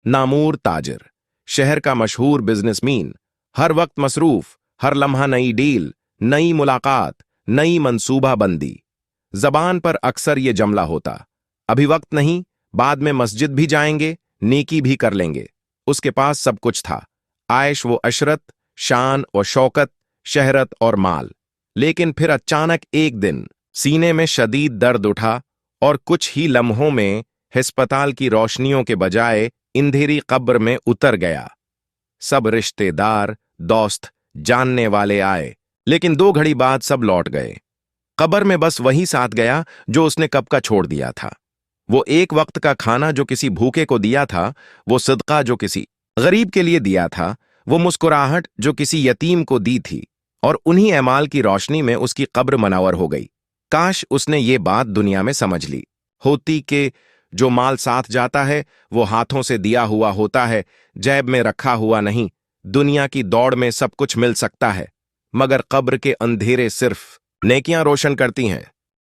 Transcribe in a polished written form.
नामूर ताजिर, शहर का मशहूर बिजनेसमैन, हर वक्त मसरूफ, हर लम्हा नई डील, नई मुलाकात, नई मंसूबा बंदी। जबान पर अक्सर ये जमला होता, अभी वक्त नहीं, बाद में मस्जिद भी जाएंगे, नेकी भी कर लेंगे। उसके पास सब कुछ था, आयश व अशरत, शान व शौकत, शहरत और माल। लेकिन फिर अचानक एक दिन सीने में शदीद दर्द उठा और कुछ ही लम्हों में अस्पताल की रोशनियों के बजाय अंधेरी कब्र में उतर गया। सब रिश्तेदार, दोस्त, जानने वाले आए, लेकिन 2 घड़ी बाद सब लौट गए। कब्र में बस वही साथ गया जो उसने कब का छोड़ दिया था। वो एक वक्त का खाना जो किसी भूखे को दिया था, वो सदका जो किसी गरीब के लिए दिया था, वो मुस्कुराहट जो किसी यतीम को दी थी, और उन्हीं एमाल की रोशनी में उसकी कब्र मनवर हो गई। काश उसने ये बात दुनिया में समझ ली होती कि जो माल साथ जाता है वो हाथों से दिया हुआ होता है, जेब में रखा हुआ नहीं। दुनिया की दौड़ में सब कुछ मिल सकता है, मगर कब्र के अंधेरे सिर्फ नेकियां रोशन करती हैं।